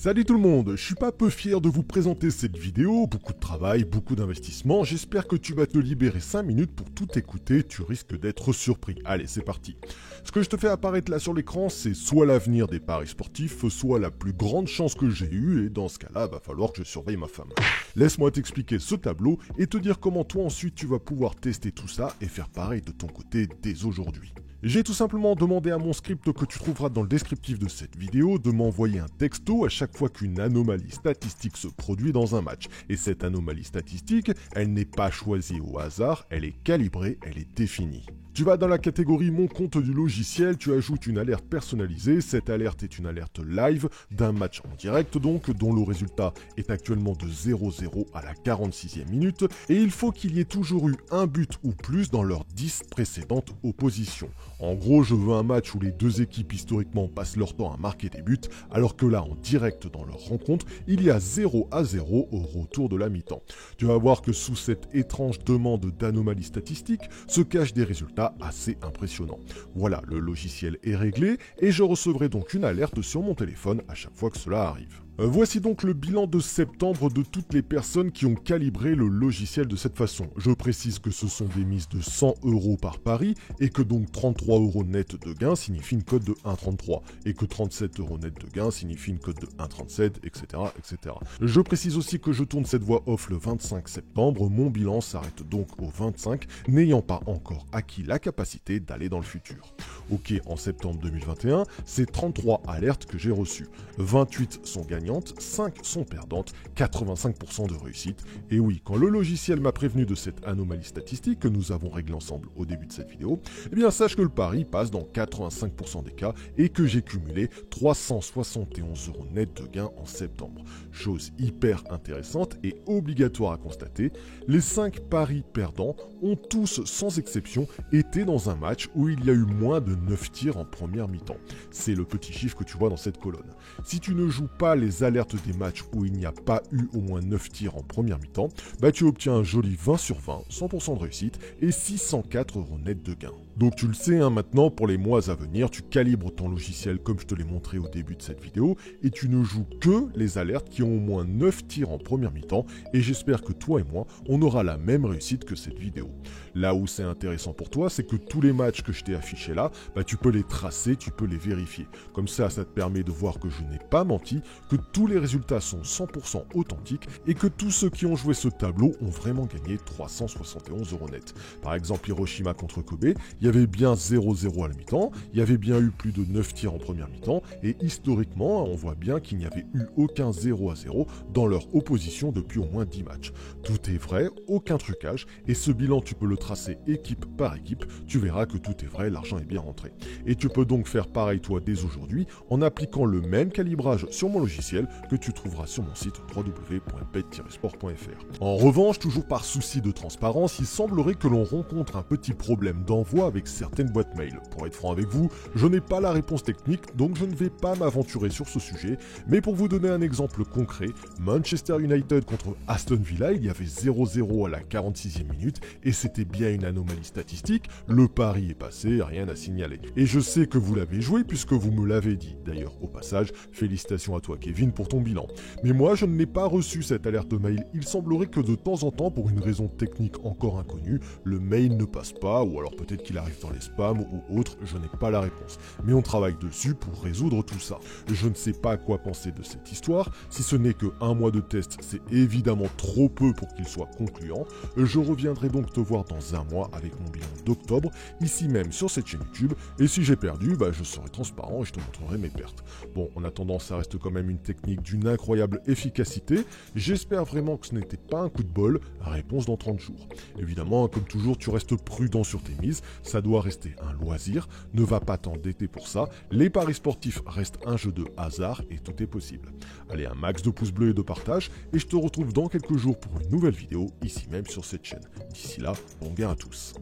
Salut tout le monde, je suis pas peu fier de vous présenter cette vidéo, beaucoup de travail, beaucoup d'investissement, j'espère que tu vas te libérer 5 minutes pour tout écouter, tu risques d'être surpris. Allez, c'est parti. Ce que je te fais apparaître là sur l'écran, c'est soit l'avenir des paris sportifs, soit la plus grande chance que j'ai eue, et dans ce cas-là, va falloir que je surveille ma femme. Laisse-moi t'expliquer ce tableau et te dire comment toi ensuite tu vas pouvoir tester tout ça et faire pareil de ton côté dès aujourd'hui. J'ai tout simplement demandé à mon script que tu trouveras dans le descriptif de cette vidéo de m'envoyer un texto à chaque fois qu'une anomalie statistique se produit dans un match. Et cette anomalie statistique, elle n'est pas choisie au hasard, elle est calibrée, elle est définie. Tu vas dans la catégorie Mon compte du logiciel, tu ajoutes une alerte personnalisée. Cette alerte est une alerte live d'un match en direct donc, dont le résultat est actuellement de 0-0 à la 46e minute. Et il faut qu'il y ait toujours eu un but ou plus dans leurs 10 précédentes oppositions. En gros, je veux un match où les deux équipes historiquement passent leur temps à marquer des buts, alors que là, en direct dans leur rencontre, il y a 0-0 au retour de la mi-temps. Tu vas voir que sous cette étrange demande d'anomalie statistique se cachent des résultats assez impressionnants. Voilà, le logiciel est réglé et je recevrai donc une alerte sur mon téléphone à chaque fois que cela arrive. Voici donc le bilan de septembre de toutes les personnes qui ont calibré le logiciel de cette façon. Je précise que ce sont des mises de 100 € par pari et que donc 33 € net de gain signifie une cote de 1,33 et que 37 € net de gain signifie une cote de 1,37, etc., etc. Je précise aussi que je tourne cette voix off le 25 septembre, mon bilan s'arrête donc au 25, n'ayant pas encore acquis la capacité d'aller dans le futur. Ok, en septembre 2021, c'est 33 alertes que j'ai reçues. 28 sont gagnantes, 5 sont perdantes, 85% de réussite. Et oui, quand le logiciel m'a prévenu de cette anomalie statistique que nous avons réglée ensemble au début de cette vidéo, eh bien sache que le pari passe dans 85% des cas et que j'ai cumulé 371 € net de gain en septembre. Chose hyper intéressante et obligatoire à constater, les 5 paris perdants ont tous, sans exception, été dans un match où il y a eu moins de 9 tirs en première mi-temps. C'est le petit chiffre que tu vois dans cette colonne. Si tu ne joues pas les alertes des matchs où il n'y a pas eu au moins 9 tirs en première mi-temps, tu obtiens un joli 20 sur 20, 100% de réussite et 604 € net de gain. Donc tu le sais maintenant, pour les mois à venir, tu calibres ton logiciel comme je te l'ai montré au début de cette vidéo et tu ne joues que les alertes qui ont au moins 9 tirs en première mi-temps et j'espère que toi et moi, on aura la même réussite que cette vidéo. Là où c'est intéressant pour toi, c'est que tous les matchs que je t'ai affichés là, tu peux les tracer, tu peux les vérifier. Comme ça te permet de voir que je n'ai pas menti, que tous les résultats sont 100% authentiques et que tous ceux qui ont joué ce tableau ont vraiment gagné 371 € net. Par exemple, Hiroshima contre Kobe, il y avait bien 0-0 à la mi-temps, il y avait bien eu plus de 9 tirs en première mi-temps et historiquement, on voit bien qu'il n'y avait eu aucun 0-0 dans leur opposition depuis au moins 10 matchs. Tout est vrai, aucun trucage et ce bilan tu peux le tracer équipe par équipe, tu verras que tout est vrai, l'argent est bien rentré. Et tu peux donc faire pareil toi dès aujourd'hui en appliquant le même calibrage sur mon logiciel que tu trouveras sur mon site www.bet-sport.fr. En revanche, toujours par souci de transparence, il semblerait que l'on rencontre un petit problème d'envoi avec certaines boîtes mail. Pour être franc avec vous, je n'ai pas la réponse technique, donc je ne vais pas m'aventurer sur ce sujet, mais pour vous donner un exemple concret, Manchester United contre Aston Villa, il y avait 0-0 à la 46e minute, et c'était bien une anomalie statistique, le pari est passé, rien à signaler. Et je sais que vous l'avez joué puisque vous me l'avez dit. D'ailleurs, au passage, félicitations à toi Kevin pour ton bilan. Mais moi, je ne n'ai pas reçu cette alerte mail. Il semblerait que de temps en temps, pour une raison technique encore inconnue, le mail ne passe pas, ou alors peut-être qu'il arrive dans les spams ou autre, je n'ai pas la réponse. Mais on travaille dessus pour résoudre tout ça. Je ne sais pas quoi penser de cette histoire, si ce n'est que un mois de test, c'est évidemment trop peu pour qu'il soit concluant. Je reviendrai donc te voir dans un mois avec mon bilan d'octobre, ici même sur cette chaîne YouTube, et si j'ai perdu, je serai transparent et je te montrerai mes pertes. Bon, en attendant, ça reste quand même une technique d'une incroyable efficacité. J'espère vraiment que ce n'était pas un coup de bol. Réponse dans 30 jours. Évidemment, comme toujours, tu restes prudent sur tes mises. Ça doit rester un loisir. Ne va pas t'endetter pour ça. Les paris sportifs restent un jeu de hasard et tout est possible. Allez, un max de pouces bleus et de partage. Et je te retrouve dans quelques jours pour une nouvelle vidéo, ici même sur cette chaîne. D'ici là, bon gain à tous.